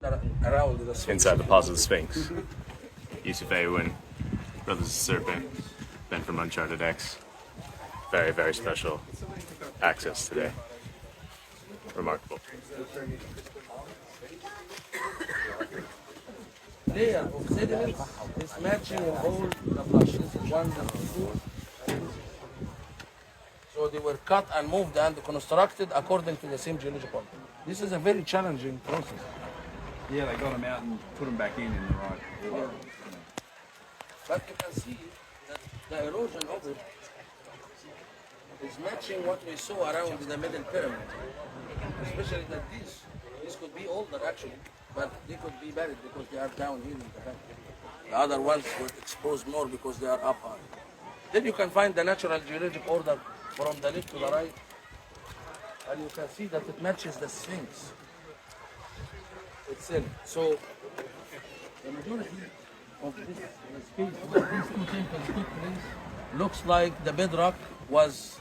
around the Sphinx. Inside the paws of the Sphinx. Yusuf Aoun, Brothers of Serpent, Ben from Uncharted X. Very, very special access today. Remarkable. Layer of sediments is matching all the blush. This is one, the two. So they were cut and moved and constructed according to the same geological. This is a very challenging process. Yeah, they got them out and put them back in the right order. But you can see that the erosion of it is matching what we saw around the middle pyramid. Especially that these could be older actually, but they could be buried because they are down here in the back. The other ones were exposed more because they are up high. Then you can find the natural geologic order from the left to the right, and you can see that it matches the Sphinx itself. So the majority of this space where these two temples took place looks like the bedrock was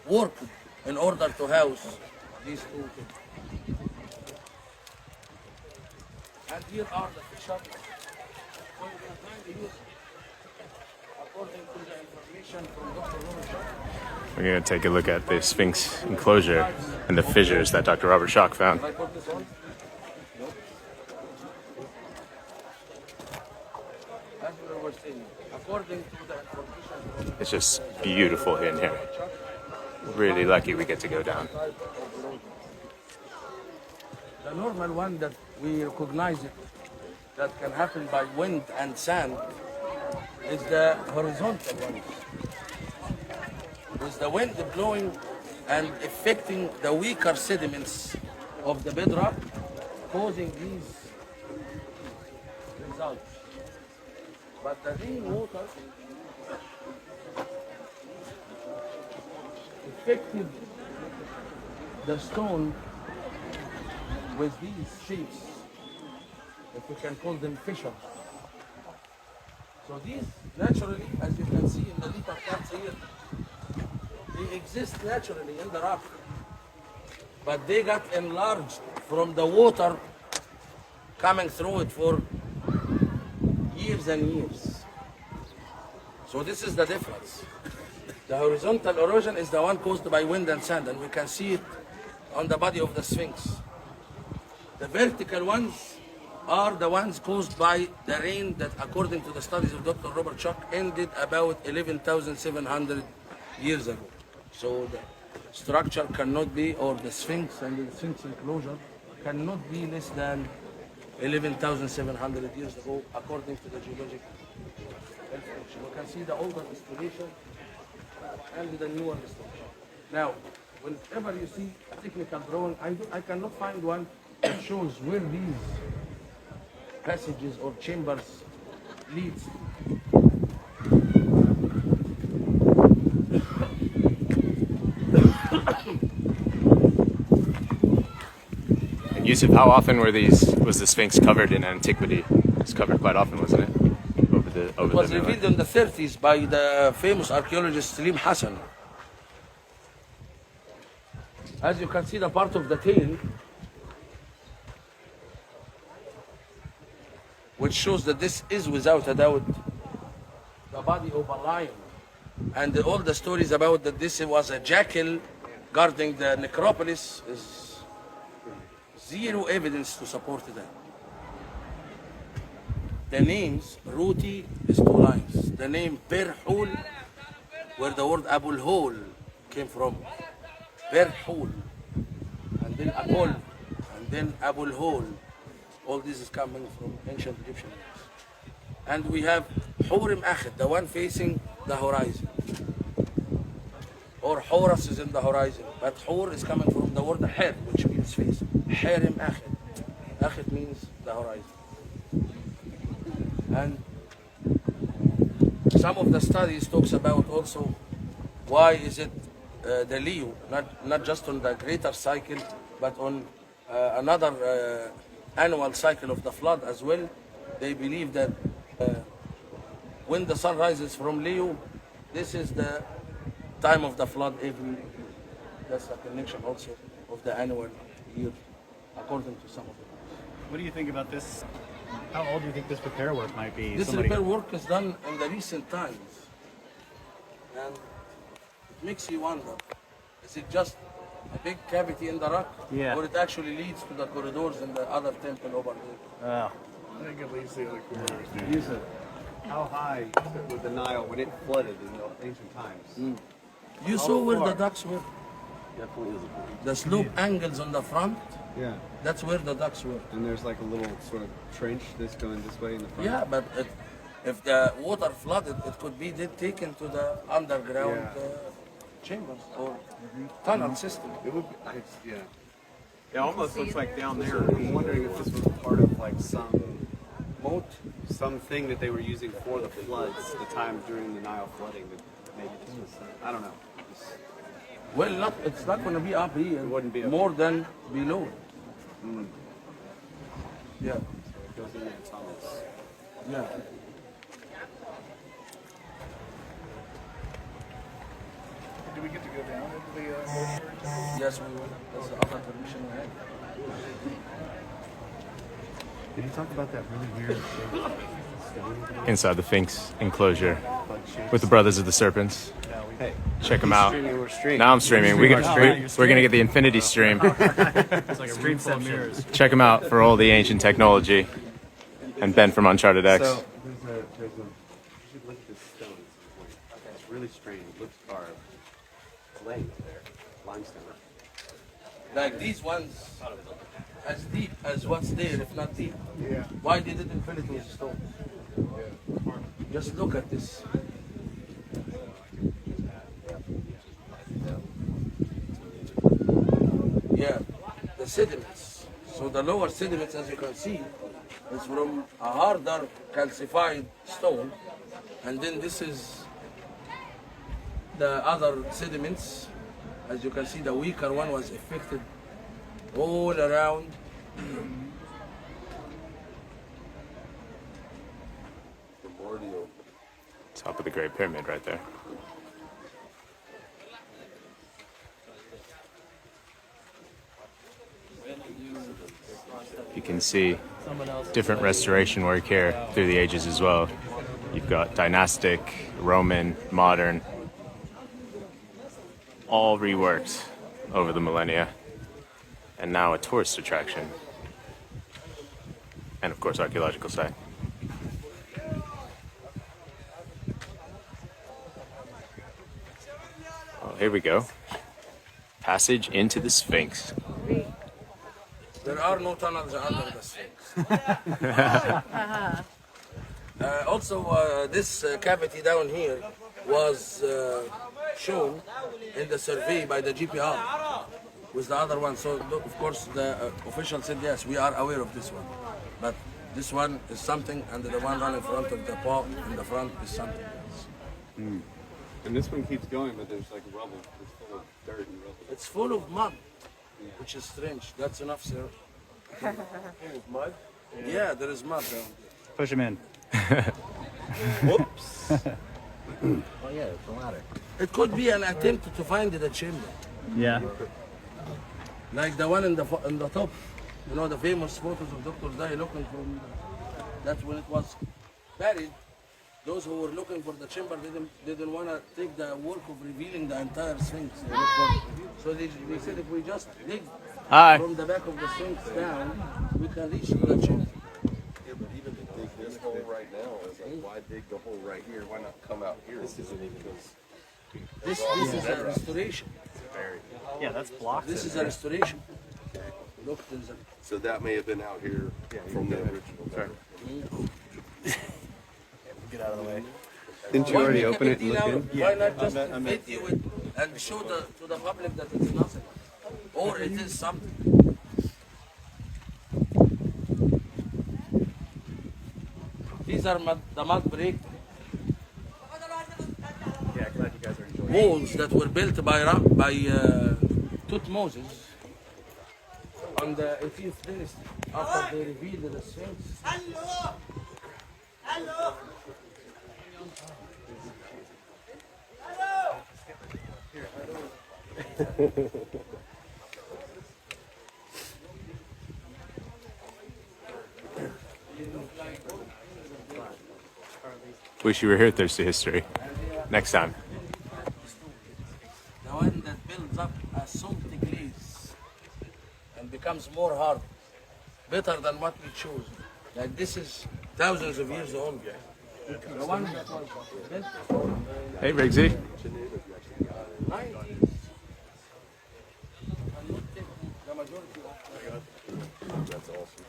worked in order to house these two temples. And here are the fishers. So you can find the use according to the information from Dr. Robert Schock. We're going to take a look at the Sphinx enclosure and the fissures that Dr. Robert Schock found. Can I put this on? No. As we were saying, according to the information It's just beautiful in here. Really lucky we get to go down. the normal one that we recognize it, that can happen by wind and sand, is the horizontal one. With the wind blowing and affecting the weaker sediments of the bedrock, causing these results. But the rainwater affected the stone with these shapes, if we can call them fissures. So these naturally, as you can see in the deeper parts here, they exist naturally in the rock, but they got enlarged from the water coming through it for years and years. So this is the difference. The horizontal erosion is the one caused by wind and sand, and we can see it on the body of the Sphinx. The vertical ones are the ones caused by the rain that, according to the studies of Dr. Robert Schock, ended about 11,700 years ago. So the structure cannot be, or the Sphinx and the Sphinx enclosure cannot be less than 11,700 years ago, according to the geologic information. You can see the older installation and the newer installation. Now, whenever you see a technical drawing, I cannot find one that shows where these passages or chambers leads. And Yusuf, how often was the Sphinx covered in antiquity? It's covered quite often, wasn't it? It was revealed in the 30s by the famous archaeologist Salim Hassan. As you can see, the part of the tail, which shows that this is without a doubt the body of a lion. And all the stories about that this was a jackal guarding the necropolis is zero evidence to support that. The names, Ruti is two lines. The name Berhul, where the word Abul Hol came from. Berhul, and then Akol, and then Abul Hol. All this is coming from ancient Egyptian names. And we have Hurim Akhed, the one facing the horizon. Or Horus is in the horizon. But Hur is coming from the word Her, which means face. Hirim Akhed. Akhed means the horizon. And some of the studies talks about also why is it the Leo, not just on the greater cycle, but on another annual cycle of the flood as well. They believe that when the sun rises from Leo, this is the time of the flood every year. That's a connection also of the annual year, according to some of them. What do you think about this? How old do you think this repair work might be? This repair work is done in the recent times. And it makes you wonder, is it just a big cavity in the rock? Yeah. Or it actually leads to the corridors in the other temple over there? Oh. I think it leads to the other corridors. Use it. How high was the Nile when it flooded in the ancient times? You saw where the ducks were? Definitely is a The slope angles on the front, Yeah. that's where the ducks were. And there's like a little sort of trench this going this way in the front. Yeah, but if the water flooded, it could be taken to the underground chambers or tunnel system. It would be, yeah. It almost looks like down there. I'm wondering if this was part of like something that they were using for the floods, the time during the Nile flooding. That maybe this was, I don't know. Well, it's not going to be up here. It wouldn't be up more than below. Yeah, It goes in the tunnels. yeah. Do we get to go down into the Yes, we will. That's the other permission we have. Did you talk about that really weird shape? Inside the Sphinx enclosure with the Brothers of the Serpents. Hey, Check them out. we're streaming. Now I'm streaming. We're gonna get the infinity stream. It's like a room full of mirrors. Check them out for all the ancient technology. And Ben from Uncharted X. So there's a you should look at this stone at some point. It's really strange. It looks carved. It's laying there. Limestone. Like these ones, as deep as what's there, if not deep. Yeah. Why they didn't fill it with stone? Just look at this. Yeah, the sediments. So the lower sediments, as you can see, is from a harder calcified stone, and then this is the other sediments. As you can see, the weaker one was affected all around. Top of the Great Pyramid right there. You can see different restoration work here through the ages as well. You've got dynastic, Roman, modern, all reworked over the millennia, and now a tourist attraction, and of course archaeological site. Oh, here we go. Passage into the Sphinx. There are no tunnels under the Sphinx. Also, this cavity down here was shown in the survey by the GPR with the other one. So, look, of course, the official said, yes, we are aware of this one. But this one is something, and the one running in front of the paw in the front is something else. And this one keeps going, but there's like rubble. It's full of dirt and rubble. It's full of mud, which is strange. That's enough, sir. Mud? Yeah, there is mud down there. Push him in. Whoops. Oh yeah, it's a ladder. It could be an attempt to find the chamber, Yeah. like the one in the top. You know, the famous photos of Dr. Dai looking from. That's when it was buried. Those who were looking for the chamber didn't want to take the work of revealing the entire Sphinx. So they said if we just dig from the back of the Sphinx down, we can reach to the chamber. Yeah, but even to dig this hole right now, is like, why dig the hole right here? Why not come out here? This isn't even This is a restoration. Yeah, that's blocked. This is a restoration. Look, there's a. So that may have been out here from the original. Get out of the way. Didn't you already open it and look Now, in? why not just video it and show to the public that it's nothing, or it is something? These are the mud brick Yeah, glad you guys are enjoying. walls that were built by Tutmosis on the 18th dynasty after they revealed the Sphinx. Wish you were here, Thirsty History. Next time. The one that builds up a salty glaze and becomes more hard, better than what we choose. Like this is thousands of years old. The one that was built for Hey, Riggsy. 90s. And not taking the majority of That's awesome.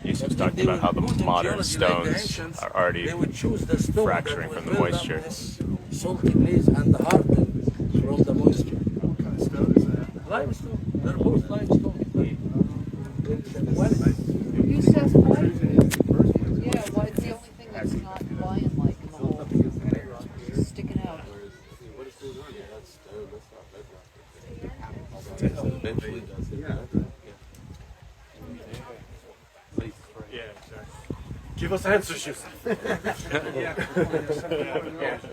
Yusuf's talking about how the modern stones are already they would choose the stone fracturing that from was the built up moisture. this salty glaze and hardened from the moisture. What kind of stone is that? Limestone. They're both limestone. You said what? Yeah, well, it's the only thing that's not lion-like in the whole, sticking out. What is going on there? That's stone. That's not bedrock. Eventually does it. Yeah, exactly. Give us answers, Yusuf.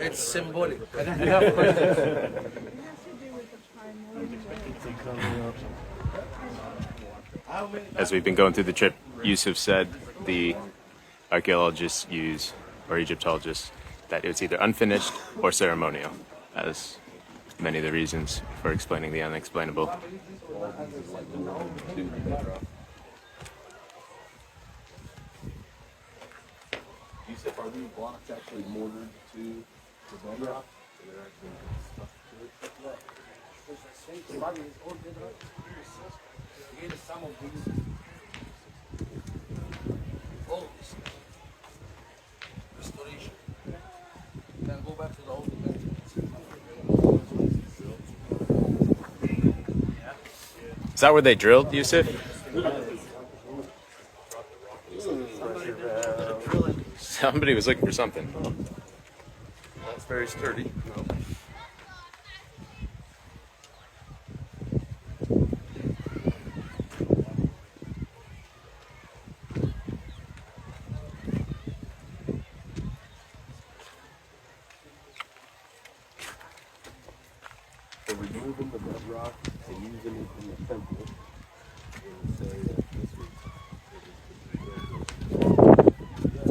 It's symbolic. As we've been going through the trip, Yusuf said the archaeologists use, or Egyptologists, that it's either unfinished or ceremonial, as many of the reasons for explaining the unexplainable. Yusuf, are these blocks actually mortared to the bedrock? So they're actually stuck to it? Because the Sphinx body is all bedrock. Here is some of these. All this restoration. You can go back to the old dimensions. Is that where they drilled, Yusuf? Somebody was looking for something. That's very sturdy. So removing the bedrock and using it in the temple, it would say that this was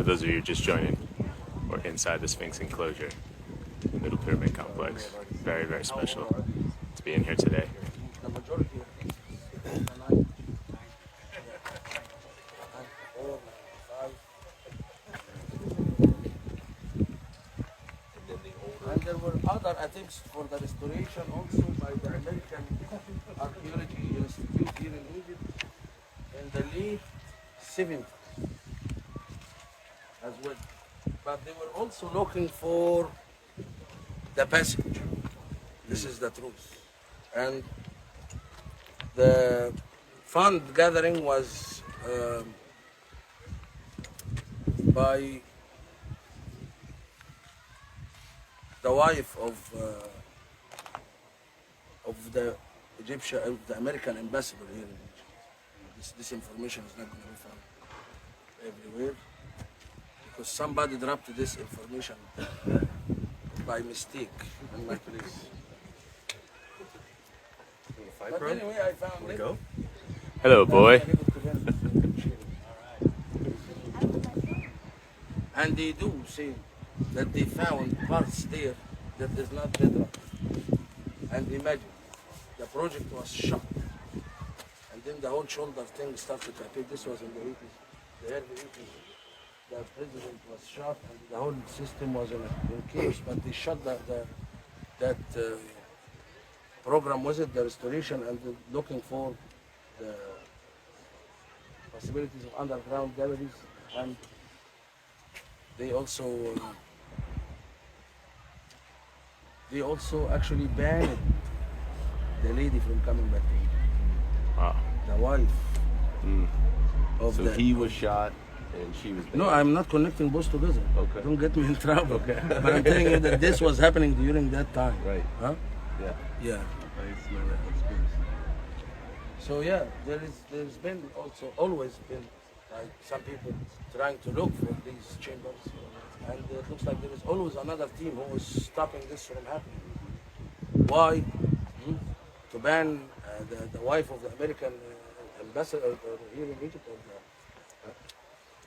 For those of you just joining, we're inside the Sphinx enclosure, the Middle Pyramid complex. Very, very special to be in here today. The majority of things. The 90s. And there were other attempts for the restoration also by the American Archaeology Institute here in Egypt in the late 70s as well. But they were also looking for the passage. This is the truth. And the fund gathering was by the wife of the Egyptian, the American ambassador here in Egypt. This information is not going to be found everywhere because somebody dropped this information by mistake in my place. But anyway, I found it. go. Hello, boy. And they do say that they found parts there that is not bedrock. And imagine, the project was shot. And then the whole shoulder thing started to appear. This was in the 80s, the early 80s. The president was shot and the whole system was in chaos. But they shot that program, was it the restoration and looking for the possibilities of underground galleries. And they also actually banned the lady from coming back to Egypt. Wow. The wife of So the. he was shot and she was No, I'm not connecting both together. Okay. Don't get me in trouble. Okay. But I'm telling you that this was happening during that time. Right. Huh? Yeah. Yeah. It's not that conspiracy. So yeah, there's been also always been like some people trying to look for these chambers, and it looks like there is always another team who is stopping this from happening. Why? ban the wife of the American ambassador here in Egypt, or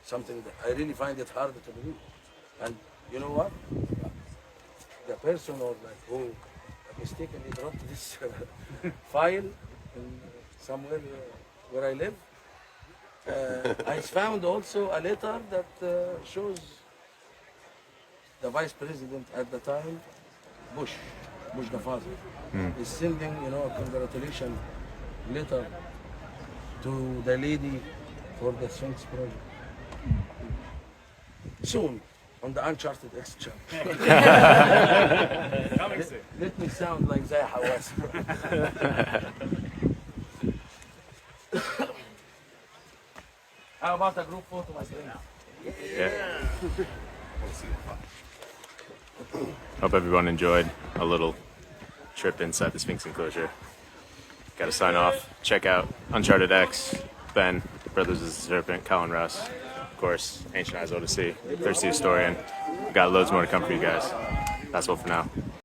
something that I really find it hard to believe. And you know what? The person or like who mistakenly dropped this file in somewhere where I live, I found also a letter that shows the vice president at the time, Bush the father, is sending, a congratulation letter to the lady for the Sphinx project. Soon, on the Uncharted X channel. Coming soon. Let me sound like Zay Hawass. How about a group photo, my friend? Yeah. Hope everyone enjoyed a little trip inside the Sphinx enclosure. Got to sign off. Check out Uncharted X, Ben, Brothers of the Serpent, Colin Russ, of course, Ancient Eyes Odyssey, Thirsty Historian. Got loads more to come for you guys. That's all for now.